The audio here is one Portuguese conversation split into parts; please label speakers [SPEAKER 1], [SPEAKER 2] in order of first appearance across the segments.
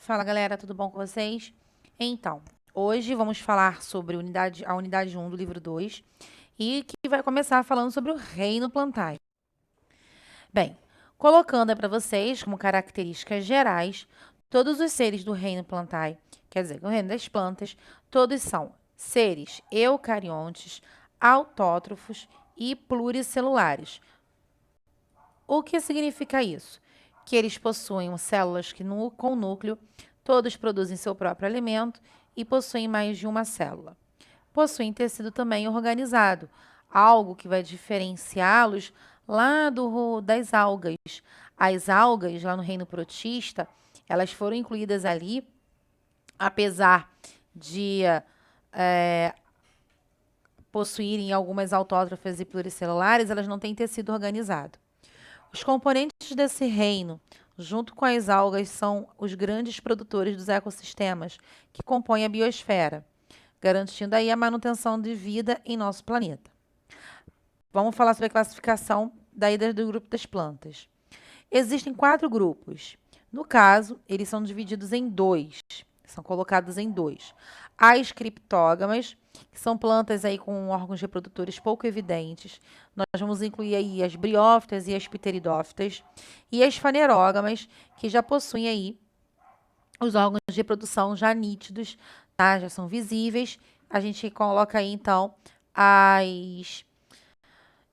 [SPEAKER 1] Fala galera, tudo bom com vocês? Então, hoje vamos falar sobre a unidade 1 do livro 2 e que vai começar falando sobre o reino plantae. Bem, colocando para vocês como características gerais, todos os seres do reino plantae, quer dizer, o reino das plantas, todos são seres eucariontes, autótrofos e pluricelulares. O que significa isso? Que eles possuem células com núcleo, todos produzem seu próprio alimento e possuem mais de uma célula. Possuem tecido também organizado, algo que vai diferenciá-los lá das algas. As algas, lá no reino protista, elas foram incluídas ali, apesar de possuírem algumas autótrofas e pluricelulares, elas não têm tecido organizado. Os componentes desse reino, junto com as algas, são os grandes produtores dos ecossistemas que compõem a biosfera, garantindo aí a manutenção de vida em nosso planeta. Vamos falar sobre a classificação do grupo das plantas. Existem 4 grupos. No caso, eles são divididos em 2. São colocados em 2. As criptógamas, que são plantas aí com órgãos reprodutores pouco evidentes. Nós vamos incluir aí as briófitas e as pteridófitas. E as fanerógamas, que já possuem aí os órgãos de reprodução já nítidos, tá? Já são visíveis. A gente coloca aí, então, as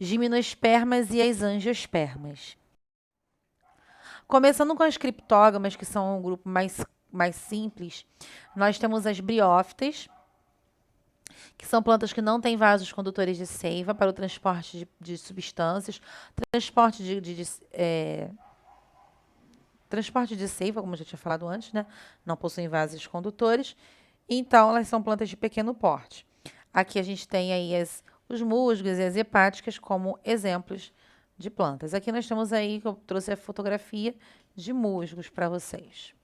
[SPEAKER 1] gimnospermas e as angiospermas. Começando com as criptógamas, que são um grupo mais simples, nós temos as briófitas, que são plantas que não têm vasos condutores de seiva para o transporte de substâncias, transporte transporte de seiva, como eu já tinha falado antes, né? Não possuem vasos condutores, então elas são plantas de pequeno porte. Aqui a gente tem aí os musgos e as hepáticas como exemplos de plantas. Aqui nós temos aí, que eu trouxe a fotografia de musgos para vocês.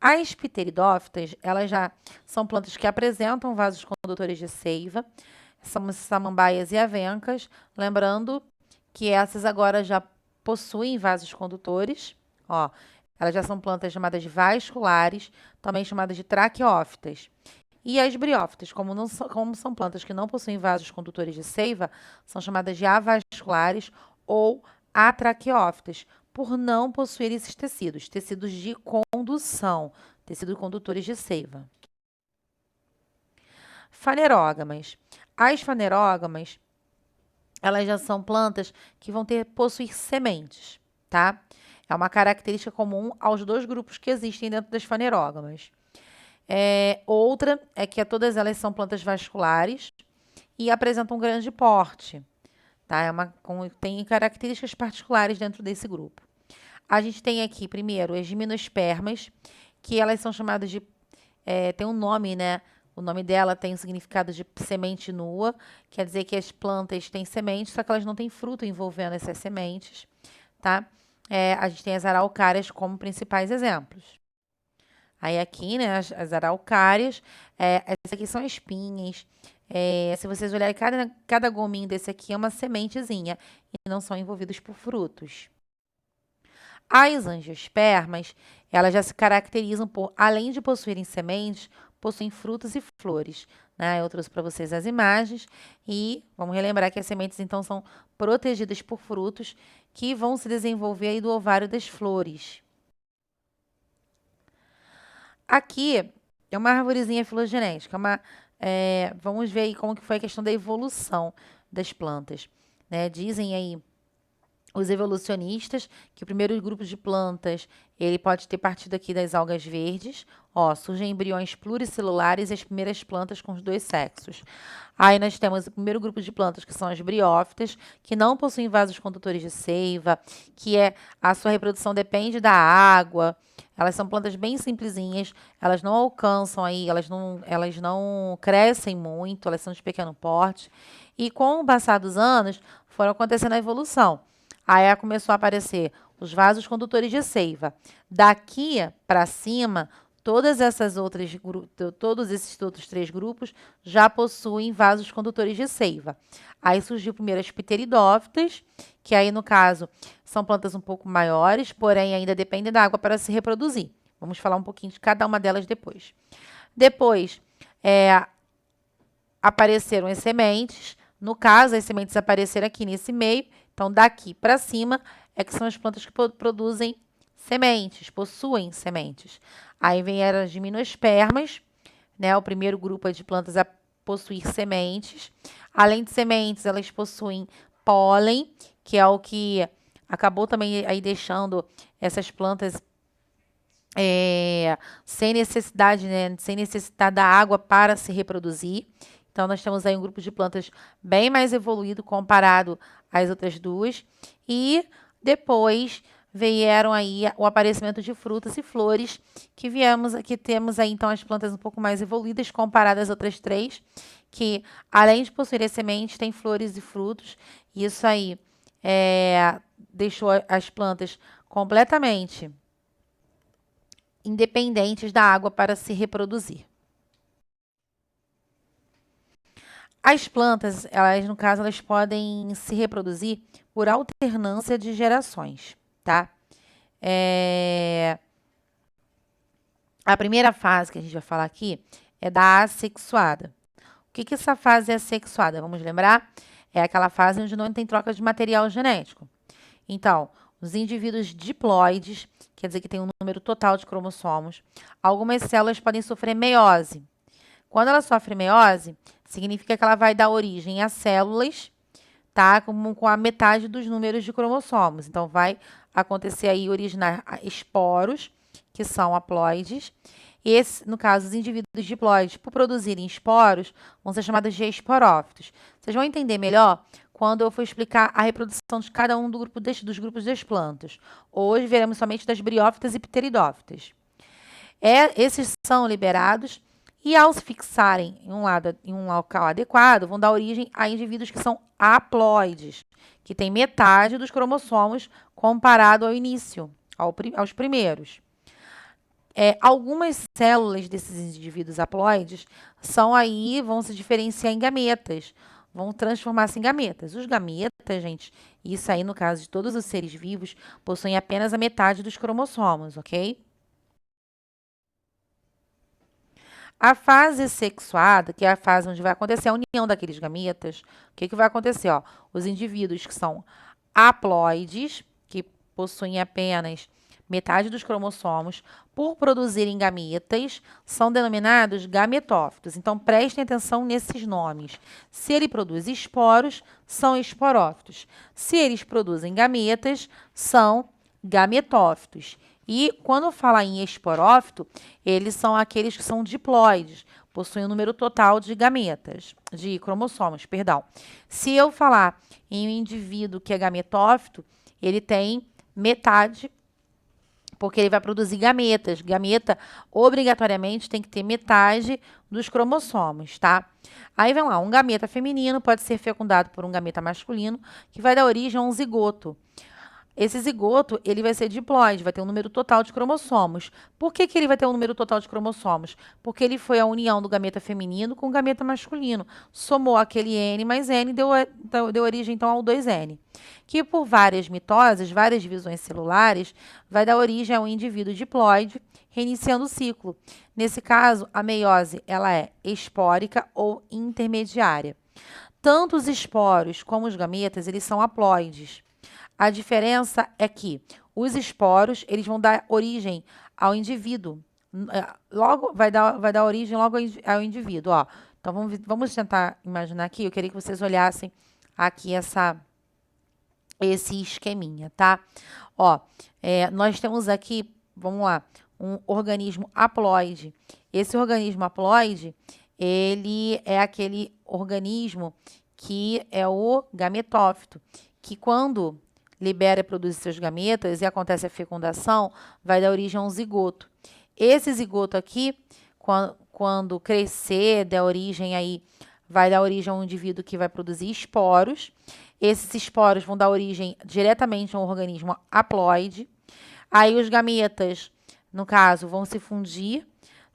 [SPEAKER 1] As pteridófitas, elas já são plantas que apresentam vasos condutores de seiva, são samambaias e avencas, lembrando que essas agora já possuem vasos condutores, ó, elas já são plantas chamadas de vasculares, também chamadas de traqueófitas. E as briófitas, como são plantas que não possuem vasos condutores de seiva, são chamadas de avasculares ou atraqueófitas, por não possuir esses tecidos de condução, tecidos condutores de seiva. Fanerógamas. As fanerógamas, elas já são plantas que vão possuir sementes, tá? É uma característica comum aos 2 grupos que existem dentro das fanerógamas. Outra é que todas elas são plantas vasculares e apresentam um grande porte, tá? Tem características particulares dentro desse grupo. A gente tem aqui, primeiro, as gimnospermas, que elas são chamadas de... tem um nome, né? O nome dela tem o significado de semente nua, quer dizer que as plantas têm sementes, só que elas não têm fruto envolvendo essas sementes, tá? A gente tem as araucárias como principais exemplos. Aí aqui, né, as araucárias, essas aqui são espinhas. Se vocês olharem, cada gominho desse aqui é uma sementezinha e não são envolvidos por frutos. As angiospermas, elas já se caracterizam por, além de possuírem sementes, possuem frutos e flores, né? Eu trouxe para vocês as imagens e vamos relembrar que as sementes, então, são protegidas por frutos que vão se desenvolver aí do ovário das flores. Aqui é uma arvorezinha filogenética, vamos ver aí como que foi a questão da evolução das plantas, né? Dizem aí os evolucionistas que o primeiro grupo de plantas, ele pode ter partido aqui das algas verdes, ó, surgem embriões pluricelulares e as primeiras plantas com os 2 sexos. Aí nós temos o primeiro grupo de plantas, que são as briófitas, que não possuem vasos condutores de seiva, que a sua reprodução depende da água. Elas são plantas bem simplesinhas, elas não alcançam aí, elas não crescem muito, elas são de pequeno porte. E com o passar dos anos, foram acontecendo a evolução. Aí começou a aparecer os vasos condutores de seiva. Daqui para cima, Todos esses outros 3 grupos já possuem vasos condutores de seiva. Aí surgiu primeiro as pteridófitas, que aí, no caso, são plantas um pouco maiores, porém ainda dependem da água para se reproduzir. Vamos falar um pouquinho de cada uma delas depois. Depois, apareceram as sementes. No caso, as sementes apareceram aqui nesse meio. Então, daqui para cima é que são as plantas que produzem sementes, possuem sementes. Aí vieram as gimnospermas, né? O primeiro grupo de plantas a possuir sementes. Além de sementes, elas possuem pólen, que é o que acabou também aí deixando essas plantas sem necessidade, né? Sem necessitar da água para se reproduzir. Então, nós temos aí um grupo de plantas bem mais evoluído comparado às outras duas. E depois vieram aí o aparecimento de frutas e flores, que temos aí então as plantas um pouco mais evoluídas comparadas às outras 3, que além de possuir as sementes, tem flores e frutos. Isso aí deixou as plantas completamente independentes da água para se reproduzir. As plantas, elas, no caso, elas podem se reproduzir por alternância de gerações, tá? A primeira fase que a gente vai falar aqui é da assexuada. O que essa fase é assexuada? Vamos lembrar? É aquela fase onde não tem troca de material genético. Então, os indivíduos diploides, quer dizer que tem um número total de cromossomos, algumas células podem sofrer meiose. Quando ela sofre meiose, significa que ela vai dar origem a células, tá? Com a metade dos números de cromossomos. Então, vai acontecer aí originar esporos, que são haploides. No caso, os indivíduos diploides, por produzirem esporos, vão ser chamados de esporófitos. Vocês vão entender melhor quando eu for explicar a reprodução de cada um dos grupos das plantas. Hoje, veremos somente das briófitas e pteridófitas. Esses são liberados e, ao se fixarem em um local adequado, vão dar origem a indivíduos que são haploides, que têm metade dos cromossomos comparado ao início, aos primeiros. Algumas células desses indivíduos haploides vão se diferenciar em gametas, vão transformar-se em gametas. Os gametas, gente, isso aí no caso de todos os seres vivos, possuem apenas a metade dos cromossomos, ok? A fase sexuada, que é a fase onde vai acontecer a união daqueles gametas, o que vai acontecer? Ó? Os indivíduos que são haploides, que possuem apenas metade dos cromossomos, por produzirem gametas, são denominados gametófitos. Então, prestem atenção nesses nomes. Se ele produz esporos, são esporófitos. Se eles produzem gametas, são gametófitos. E quando fala em esporófito, eles são aqueles que são diploides, possuem um número total de gametas, de cromossomos, perdão. Se eu falar em um indivíduo que é gametófito, ele tem metade, porque ele vai produzir gametas. Gameta, obrigatoriamente, tem que ter metade dos cromossomos, tá? Aí vem lá, um gameta feminino pode ser fecundado por um gameta masculino, que vai dar origem a um zigoto. Esse zigoto, ele vai ser diploide, vai ter um número total de cromossomos. Por que ele vai ter um número total de cromossomos? Porque ele foi a união do gameta feminino com o gameta masculino. Somou aquele N mais N, deu origem, então, ao 2N. Que por várias mitoses, várias divisões celulares, vai dar origem a um indivíduo diploide, reiniciando o ciclo. Nesse caso, a meiose, ela é espórica ou intermediária. Tanto os esporos como os gametas, eles são haploides. A diferença é que os esporos, eles vão dar origem ao indivíduo. Logo, vai dar origem logo ao indivíduo, ó. Então, vamos tentar imaginar aqui. Eu queria que vocês olhassem aqui esse esqueminha, tá? Ó, nós temos aqui, vamos lá, um organismo haploide. Esse organismo haploide, ele é aquele organismo que é o gametófito, que quando libera e produz seus gametas e acontece a fecundação, vai dar origem a um zigoto. Esse zigoto aqui, quando crescer, vai dar origem a um indivíduo que vai produzir esporos. Esses esporos vão dar origem diretamente a um organismo haploide. Aí os gametas, no caso, vão se fundir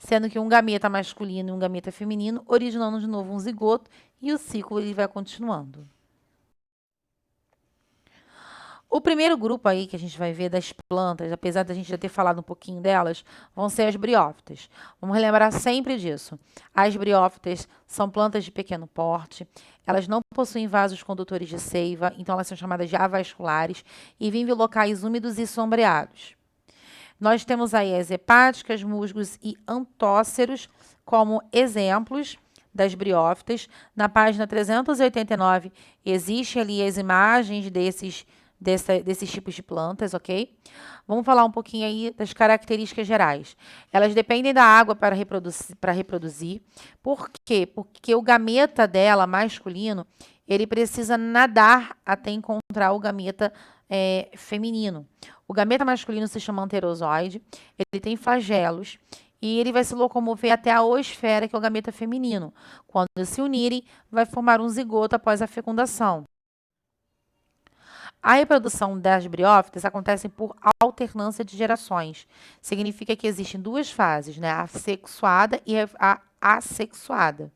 [SPEAKER 1] sendo que um gameta masculino e um gameta feminino, originando de novo um zigoto, e o ciclo ele vai continuando. O primeiro grupo aí que a gente vai ver das plantas, apesar da gente já ter falado um pouquinho delas, vão ser as briófitas. Vamos relembrar sempre disso. As briófitas são plantas de pequeno porte, elas não possuem vasos condutores de seiva, então elas são chamadas de avasculares e vivem em locais úmidos e sombreados. Nós temos aí as hepáticas, musgos e antóceros como exemplos das briófitas. Na página 389 existe ali as imagens desses tipos de plantas, ok? Vamos falar um pouquinho aí das características gerais. Elas dependem da água para reproduzir. Por quê? Porque o gameta dela, masculino, ele precisa nadar até encontrar o gameta feminino. O gameta masculino se chama anterozoide, ele tem flagelos e ele vai se locomover até a oosfera, que é o gameta feminino. Quando se unirem, vai formar um zigoto após a fecundação. A reprodução das briófitas acontece por alternância de gerações. Significa que existem duas fases, né? A sexuada e a assexuada.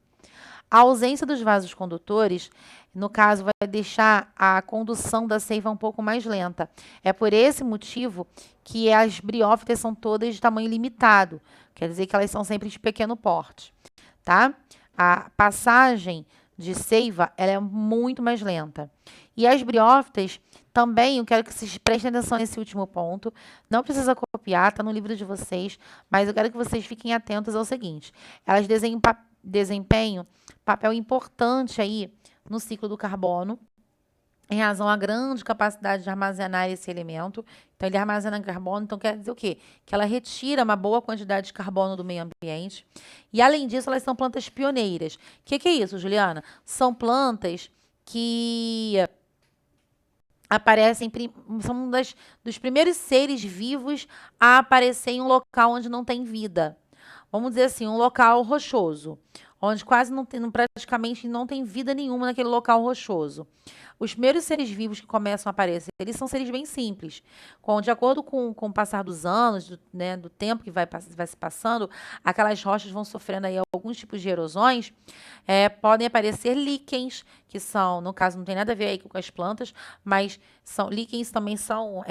[SPEAKER 1] A ausência dos vasos condutores, no caso, vai deixar a condução da seiva um pouco mais lenta. É por esse motivo que as briófitas são todas de tamanho limitado. Quer dizer que elas são sempre de pequeno porte, tá? A passagem de seiva, ela é muito mais lenta. E as briófitas também, eu quero que vocês prestem atenção nesse último ponto. Não precisa copiar, está no livro de vocês, mas eu quero que vocês fiquem atentos ao seguinte. Elas desempenham papel importante aí no ciclo do carbono, em razão à grande capacidade de armazenar esse elemento. Então, ele armazena carbono, então quer dizer o quê? Que ela retira uma boa quantidade de carbono do meio ambiente. E, além disso, elas são plantas pioneiras. O que é isso, Juliana? São plantas que aparecem, são dos primeiros seres vivos a aparecer em um local onde não tem vida. Vamos dizer assim, um local rochoso, onde quase não tem, praticamente não tem vida nenhuma naquele local rochoso. Os primeiros seres vivos que começam a aparecer, eles são seres bem simples. De acordo com o passar dos anos, do tempo que vai se passando, aquelas rochas vão sofrendo aí alguns tipos de erosões. Podem aparecer líquens, que são, no caso, não tem nada a ver aí com as plantas, mas líquens também são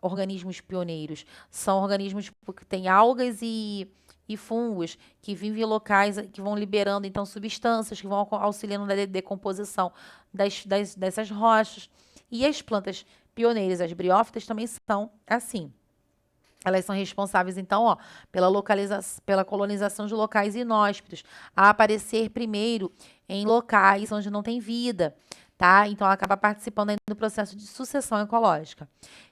[SPEAKER 1] organismos pioneiros. São organismos que têm algas e fungos que vivem em locais que vão liberando, então, substâncias que vão auxiliando na decomposição dessas rochas. E as plantas pioneiras, as briófitas, também são assim. Elas são responsáveis, então, pela colonização de locais inóspitos, a aparecer primeiro em locais onde não tem vida, tá? Então, ela acaba participando aí do processo de sucessão ecológica.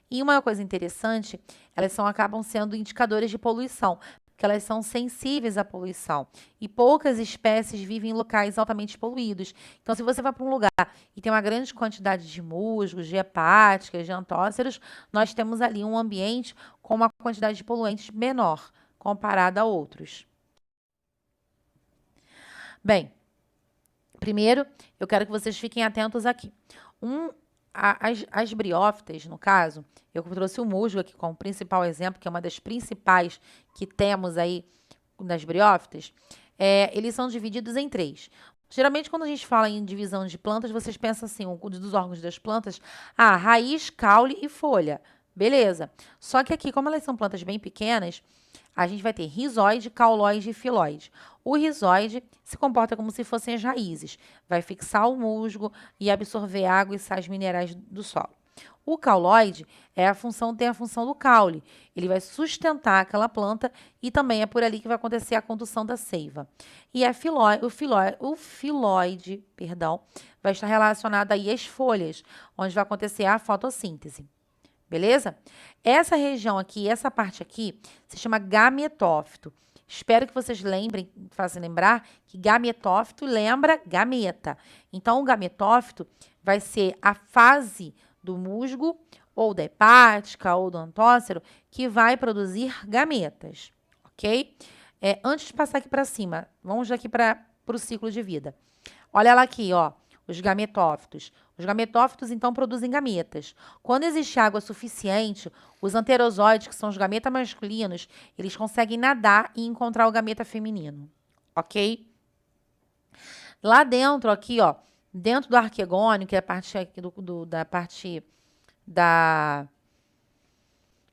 [SPEAKER 1] E uma coisa interessante, elas acabam sendo indicadores de poluição, porque elas são sensíveis à poluição. E poucas espécies vivem em locais altamente poluídos. Então, se você vai para um lugar e tem uma grande quantidade de musgos, de hepáticas, de antóceros, nós temos ali um ambiente com uma quantidade de poluentes menor, comparada a outros. Bem, primeiro, eu quero que vocês fiquem atentos aqui. As briófitas, no caso, eu trouxe o musgo aqui como principal exemplo, que é uma das principais que temos aí nas briófitas. Eles são divididos em três. Geralmente, quando a gente fala em divisão de plantas, vocês pensam assim, dos órgãos das plantas, raiz, caule e folha. Beleza. Só que aqui, como elas são plantas bem pequenas, a gente vai ter rizoide, cauloide e filóide. O rizoide se comporta como se fossem as raízes. Vai fixar o musgo e absorver água e sais minerais do solo. O cauloide tem a função do caule. Ele vai sustentar aquela planta e também é por ali que vai acontecer a condução da seiva. E o filóide, vai estar relacionado aí às folhas, onde vai acontecer a fotossíntese. Beleza? Essa região aqui, essa parte aqui, se chama gametófito. Espero que vocês façam lembrar que gametófito lembra gameta. Então, o gametófito vai ser a fase do musgo, ou da hepática, ou do antócero, que vai produzir gametas, ok? Antes de passar aqui para cima, vamos aqui para o ciclo de vida. Olha lá aqui, ó. os gametófitos? Os gametófitos, então, produzem gametas. Quando existe água suficiente, os anterozoides, que são os gametas masculinos, eles conseguem nadar e encontrar o gameta feminino, ok? Lá dentro, aqui, ó, dentro do arquegônio, que é a parte aqui da parte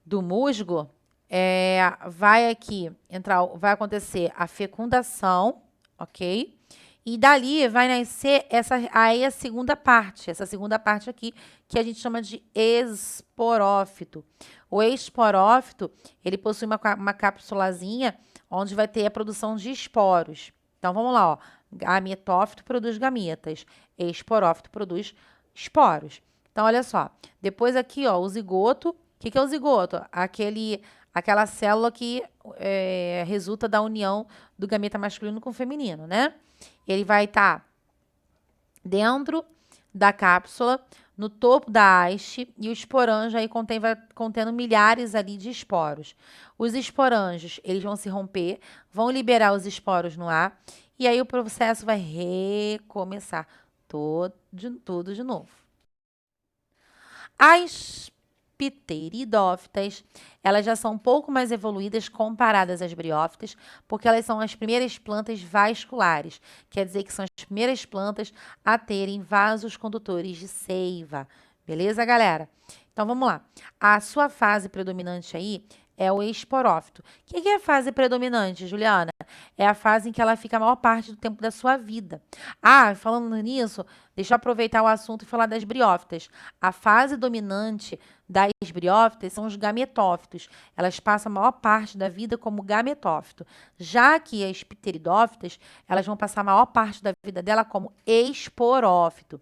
[SPEAKER 1] do musgo, vai aqui entrar, vai acontecer a fecundação, ok? E dali vai nascer aí essa segunda parte aqui, que a gente chama de esporófito. O esporófito, ele possui uma cápsulazinha onde vai ter a produção de esporos. Então, vamos lá, ó. Gametófito produz gametas, esporófito produz esporos. Então, olha só. Depois aqui, ó, o zigoto. O que é o zigoto? Aquela célula que resulta da união do gameta masculino com o feminino, né? Ele vai estar dentro da cápsula, no topo da haste, e o esporanjo aí vai contendo milhares ali de esporos. Os esporanjos, eles vão se romper, vão liberar os esporos no ar, e aí o processo vai recomeçar tudo de novo. As pteridófitas, elas já são um pouco mais evoluídas comparadas às briófitas, porque elas são as primeiras plantas vasculares, quer dizer que são as primeiras plantas a terem vasos condutores de seiva. Beleza, galera? Então, vamos lá. A sua fase predominante aí é o esporófito. O que é a fase predominante, Juliana? É a fase em que ela fica a maior parte do tempo da sua vida. Ah, falando nisso, deixa eu aproveitar o assunto e falar das briófitas. A fase dominante das briófitas são os gametófitos. Elas passam a maior parte da vida como gametófito. Já que as pteridófitas, elas vão passar a maior parte da vida dela como esporófito.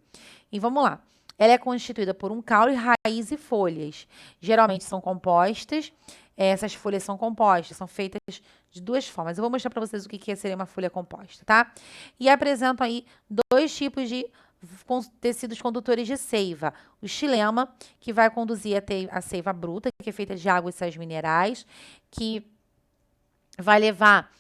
[SPEAKER 1] E vamos lá. Ela é constituída por um caule, raiz e folhas. Geralmente são compostas. Essas folhas são compostas, são feitas de duas formas. Eu vou mostrar para vocês o que seria uma folha composta, tá? E apresentam aí dois tipos de tecidos condutores de seiva. O xilema, que vai conduzir a seiva bruta, que é feita de água e sais minerais, que vai levar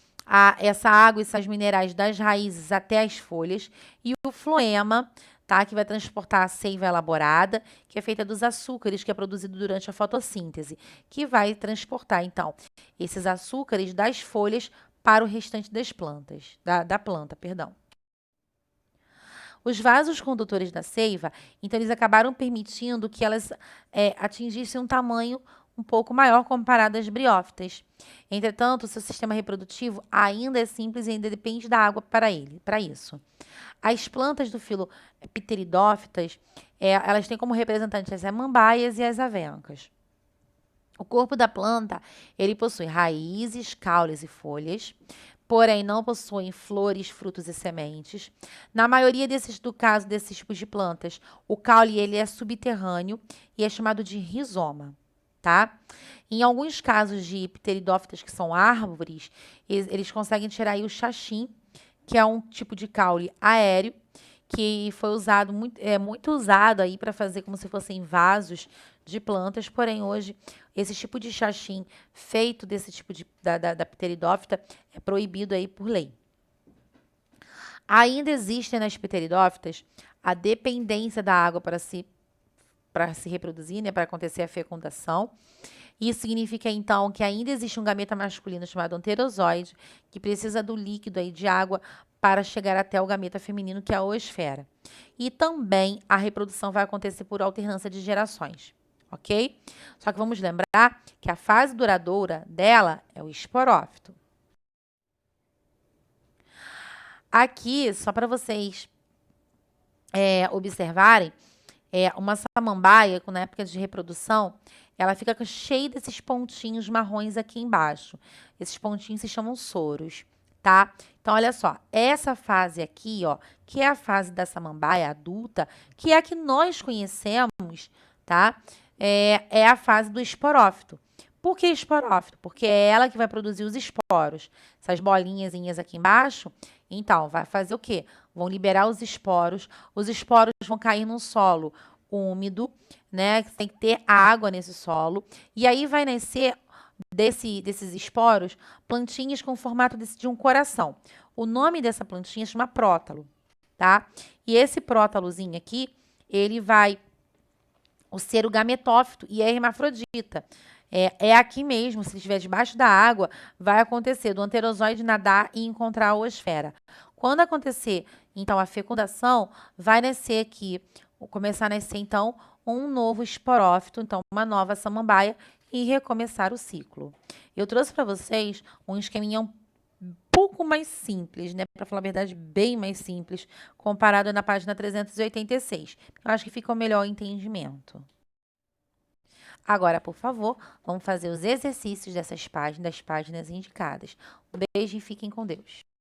[SPEAKER 1] essa água e sais minerais das raízes até as folhas. E o floema, tá? Que vai transportar a seiva elaborada, que é feita dos açúcares, que é produzido durante a fotossíntese, que vai transportar, então, esses açúcares das folhas para o restante das plantas, da planta, perdão. Os vasos condutores da seiva, então, eles acabaram permitindo que elas atingissem um tamanho um pouco maior comparado às briófitas. Entretanto, o seu sistema reprodutivo ainda é simples e ainda depende da água para isso. As plantas do filo pteridófitas, elas têm como representantes as samambaias e as avencas. O corpo da planta, ele possui raízes, caules e folhas, porém não possuem flores, frutos e sementes. Na maioria desses tipos de plantas, o caule ele é subterrâneo e é chamado de rizoma, tá? Em alguns casos de pteridófitas que são árvores, eles conseguem tirar aí o xaxim, que é um tipo de caule aéreo, que foi usado muito usado aí para fazer como se fossem vasos de plantas, porém hoje esse tipo de xaxim feito desse tipo da pteridófita é proibido aí por lei. Ainda existem nas pteridófitas a dependência da água para se reproduzir, né, para acontecer a fecundação. Isso significa, então, que ainda existe um gameta masculino chamado anterozoide, que precisa do líquido aí de água para chegar até o gameta feminino, que é a oosfera. E também a reprodução vai acontecer por alternância de gerações, ok? Só que vamos lembrar que a fase duradoura dela é o esporófito. Aqui, só para vocês observarem, uma samambaia, na época de reprodução, ela fica cheia desses pontinhos marrons aqui embaixo. Esses pontinhos se chamam soros, tá? Então, olha só, essa fase aqui, ó, que é a fase da samambaia adulta, que é a que nós conhecemos, tá? É a fase do esporófito. Por que esporófito? Porque é ela que vai produzir os esporos. Essas bolinhas aqui embaixo, então, vai fazer o quê? Vão liberar os esporos vão cair num solo úmido, né? Tem que ter água nesse solo. E aí vai nascer desses esporos plantinhas com o formato de um coração. O nome dessa plantinha chama prótalo, tá? E esse prótalozinho aqui, ele vai ser o gametófito e é hermafrodita. É aqui mesmo, se ele estiver debaixo da água, vai acontecer do anterozoide nadar e encontrar a oosfera. Quando acontecer, então, a fecundação, vai nascer aqui, começar a nascer, então, um novo esporófito, então, uma nova samambaia e recomeçar o ciclo. Eu trouxe para vocês um esqueminha um pouco mais simples, né? Para falar a verdade, bem mais simples, comparado na página 386. Eu acho que fica o melhor entendimento. Agora, por favor, vamos fazer os exercícios dessas páginas, das páginas indicadas. Um beijo e fiquem com Deus.